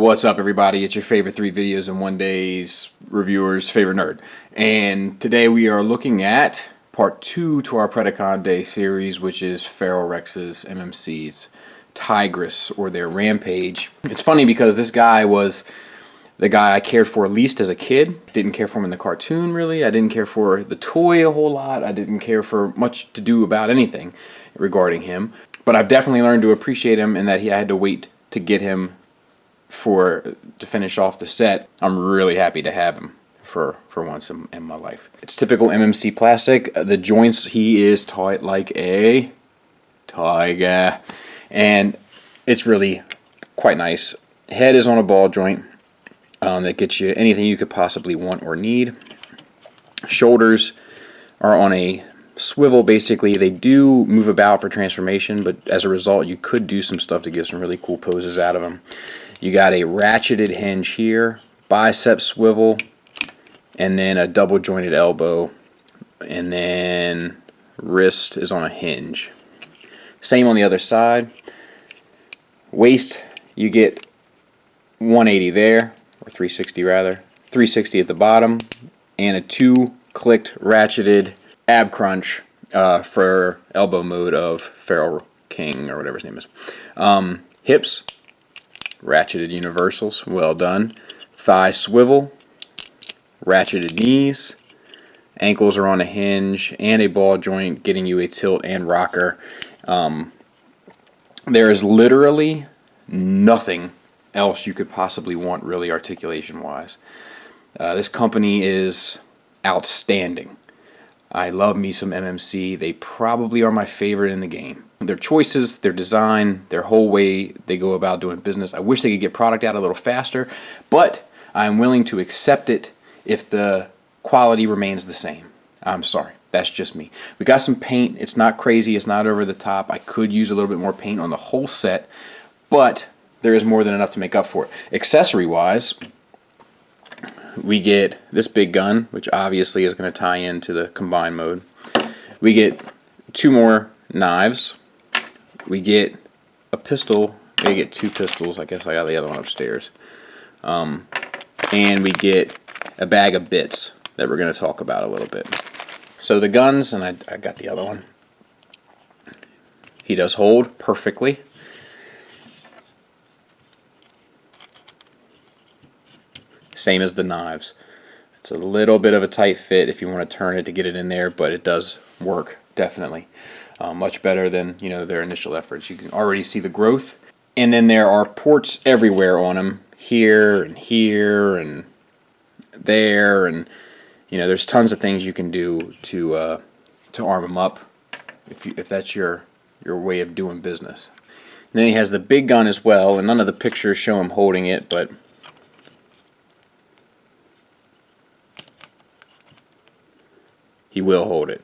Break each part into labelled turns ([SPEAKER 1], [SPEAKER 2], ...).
[SPEAKER 1] What's up, everybody? It's your favorite 3 videos in 1 day's reviewer's favorite nerd. And today we are looking at part 2 to our Predacon Day series, which is Feral Rex's MMC's Tigris, or their Rampage. It's funny because this guy was the guy I cared for least as a kid. Didn't care for him in the cartoon, really. I didn't care for the toy a whole lot. I didn't care for much to do about anything regarding him. But I've definitely learned to appreciate him, and that I had to wait to get him to finish off the set. I'm really happy to have him for once in my life. It's typical MMC plastic. The joints, he is tight like a tiger, and it's really quite nice. Head is on a ball joint that gets you anything you could possibly want or need. Shoulders are on a swivel. Basically, they do move about for transformation, but as a result you could do some stuff to get some really cool poses out of them. You got a ratcheted hinge here, bicep swivel, and then a double jointed elbow, and then wrist is on a hinge. Same on the other side. Waist, you get 180 there, or 360 rather, 360 at the bottom, and a 2-clicked ratcheted ab crunch for elbow mode of Feral King, or whatever his name is. Hips, ratcheted universals, well done. Thigh swivel, ratcheted knees. Ankles are on a hinge and a ball joint, getting you a tilt and rocker. There is literally nothing else you could possibly want, really, articulation wise. This company is outstanding. I love me some MMC. They probably are my favorite in the game. Their choices, their design, their whole way they go about doing business. I wish they could get product out a little faster, but I'm willing to accept it if the quality remains the same. I'm sorry, that's just me. We got some paint. It's not crazy. It's not over the top. I could use a little bit more paint on the whole set, but there is more than enough to make up for it. Accessory-wise, we get this big gun, which obviously is going to tie into the combine mode. We get 2 more knives. We get a pistol. We get 2 pistols. I guess I got the other one upstairs. And we get a bag of bits that we're going to talk about a little bit. So the guns, and I got the other one. He does hold perfectly. Same as the knives. It's a little bit of a tight fit if you want to turn it to get it in there, but it does work, definitely. Much better than, you know, their initial efforts. You can already see the growth. And then there are ports everywhere on them. Here and there, and you know, there's tons of things you can do to arm them up if that's your way of doing business. And then he has the big gun as well, and none of the pictures show him holding it, but he will hold it.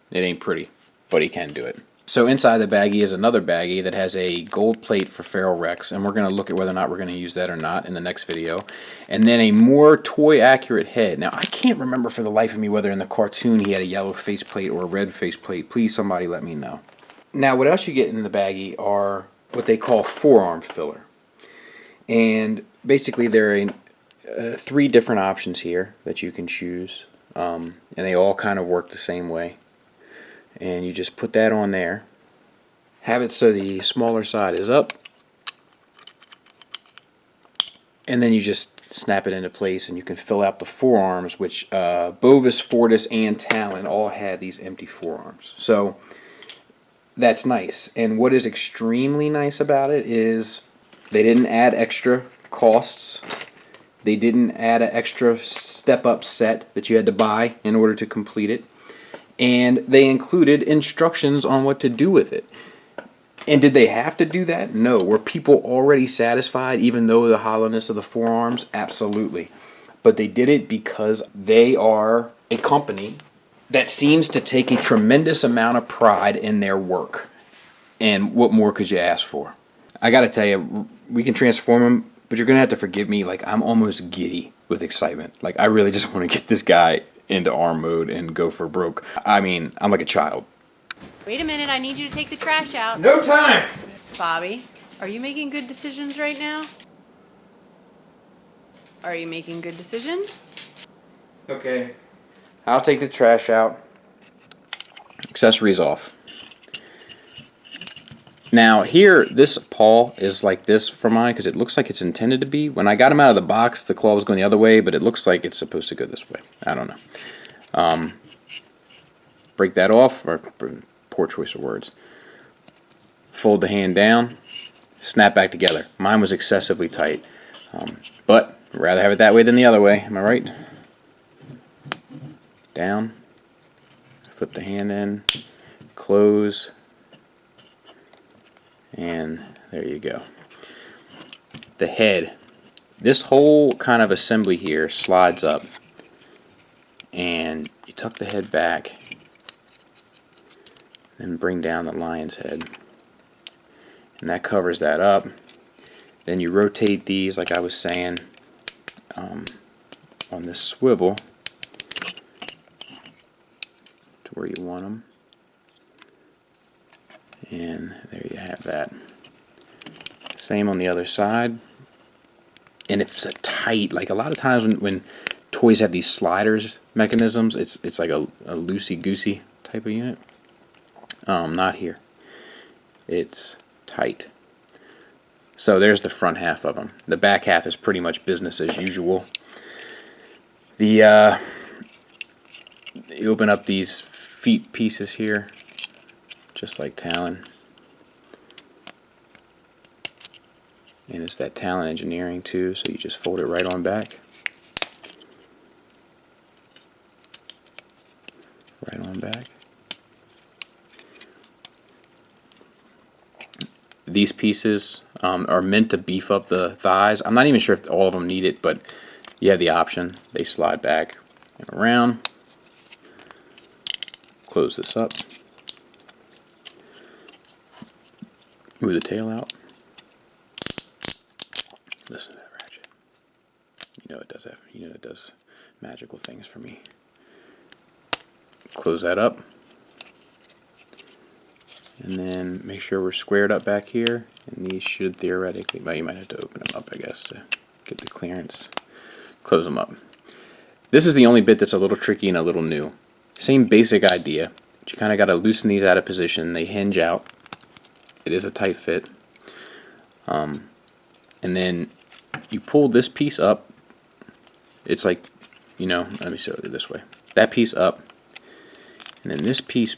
[SPEAKER 1] It ain't pretty, but he can do it. So inside the baggie is another baggie that has a gold plate for Feral Rex, and we're going to look at whether or not we're going to use that or not in the next video. And then a more toy-accurate head. Now, I can't remember for the life of me whether in the cartoon he had a yellow faceplate or a red faceplate. Please, somebody let me know. Now, what else you get in the baggie are what they call forearm filler. And basically, there are 3 different options here that you can choose. And they all kind of work the same way. And you just put that on there. Have it so the smaller side is up. And then you just snap it into place, and you can fill out the forearms, which Bovis, Fortis, and Talon all had these empty forearms. So that's nice. And what is extremely nice about it is they didn't add extra costs. They didn't add an extra step-up set that you had to buy in order to complete it. And they included instructions on what to do with it. And did they have to do that? No. Were people already satisfied even though the hollowness of the forearms? Absolutely. But they did it because they are a company that seems to take a tremendous amount of pride in their work. And what more could you ask for? I gotta tell you, we can transform them, but you're gonna have to forgive me. Like, I'm almost giddy with excitement. Like, I really just want to get this guy into arm mode and go for broke. I mean, I'm like a child.
[SPEAKER 2] Wait a minute, I need you to take the trash out.
[SPEAKER 1] No time!
[SPEAKER 2] Bobby, are you making good decisions right now? Are you making good decisions?
[SPEAKER 1] Okay. I'll take the trash out. Accessories off. Now here, this paw is like this for mine because it looks like it's intended to be. When I got him out of the box, the claw was going the other way, but it looks like it's supposed to go this way. I don't know. Break that off, or poor choice of words. Fold the hand down, snap back together. Mine was excessively tight, but I'd rather have it that way than the other way. Am I right? Down, flip the hand in, close, and there you go. The head. This whole kind of assembly here slides up, and you tuck the head back, then bring down the lion's head, and that covers that up. Then you rotate these, like I was saying, on this swivel to where you want them, and there you have that. Same on the other side. And if it's a tight, like a lot of times when toys have these sliders mechanisms, it's like a loosey-goosey type of unit. Not here. It's tight. So there's the front half of them. The back half is pretty much business as usual. You open up these feet pieces here, just like Talon. And it's that Talon engineering too, so you just fold it right on back. Right on back. These pieces are meant to beef up the thighs. I'm not even sure if all of them need it, but you have the option. They slide back and around. Close this up. Move the tail out. Listen to that ratchet. You know it does that. You know it does magical things for me. Close that up. And then make sure we're squared up back here. And these should theoretically, well, you might have to open them up, I guess, to get the clearance. Close them up. This is the only bit that's a little tricky and a little new. Same basic idea. But you kind of got to loosen these out of position. They hinge out. It is a tight fit. And then you pull this piece up. It's like, you know, let me show it this way. That piece up. And then this piece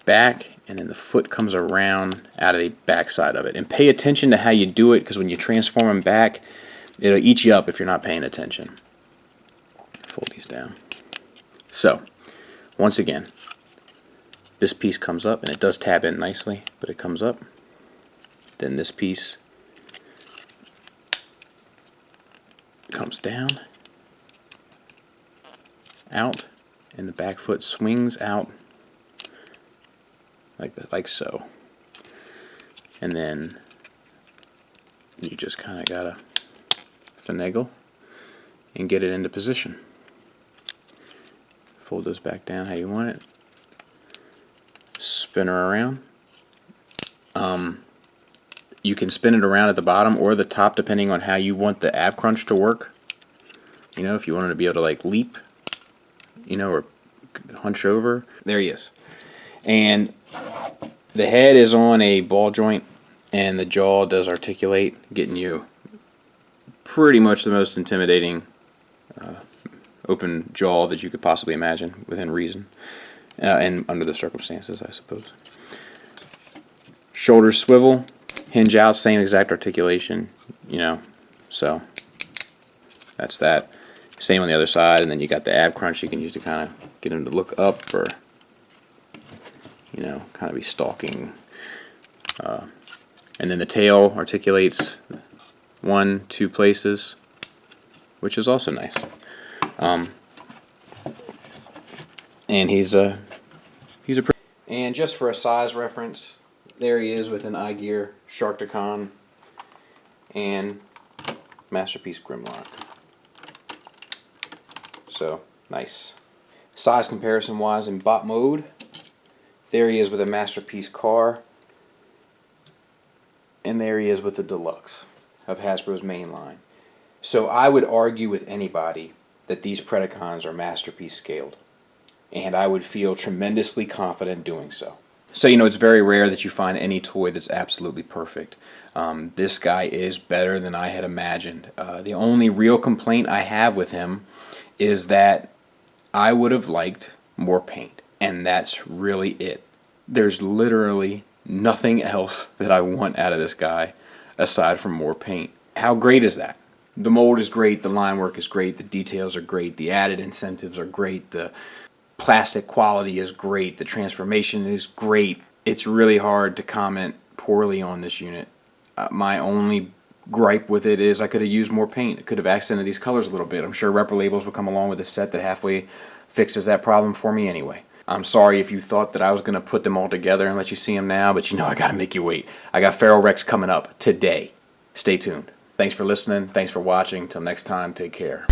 [SPEAKER 1] back, and then the foot comes around out of the back side of it. And pay attention to how you do it, because when you transform them back, it'll eat you up if you're not paying attention. Fold these down. So, once again, this piece comes up, and it does tab in nicely, but it comes up. Then this piece comes down, out, and the back foot swings out like that, like so. And then you just kind of gotta finagle and get it into position. Fold those back down how you want it. Spin her around. You can spin it around at the bottom or the top depending on how you want the ab crunch to work. You know, if you wanted to be able to like leap, you know, or hunch over. There he is. And the head is on a ball joint, and the jaw does articulate, getting you pretty much the most intimidating open jaw that you could possibly imagine within reason, and under the circumstances, I suppose. Shoulders swivel, hinge out, same exact articulation, you know, so that's that. Same on the other side, and then you got the ab crunch you can use to kind of get him to look up, or, you know, kind of be stalking. And then the tail articulates 1-2 places, which is also nice. And he's a and just for a size reference, there he is with an iGear Sharkticon and Masterpiece Grimlock. So nice. Size comparison wise in bot mode, there he is with a Masterpiece car, and there he is with the Deluxe of Hasbro's main line. So I would argue with anybody that these Predacons are masterpiece scaled, and I would feel tremendously confident doing so. So, it's very rare that you find any toy that's absolutely perfect. This guy is better than I had imagined. The only real complaint I have with him is that I would have liked more paint, and that's really it. There's literally nothing else that I want out of this guy aside from more paint. How great is that? The mold is great, the line work is great, the details are great, the added incentives are great, the plastic quality is great, the transformation is great. It's really hard to comment poorly on this unit. My only gripe with it is I could have used more paint. I could have accented these colors a little bit. I'm sure Repro Labels will come along with a set that halfway fixes that problem for me anyway. I'm sorry if you thought that I was going to put them all together and let you see them now, but I got to make you wait. I got Feral Rex coming up today. Stay tuned. Thanks for listening. Thanks for watching. Till next time, take care.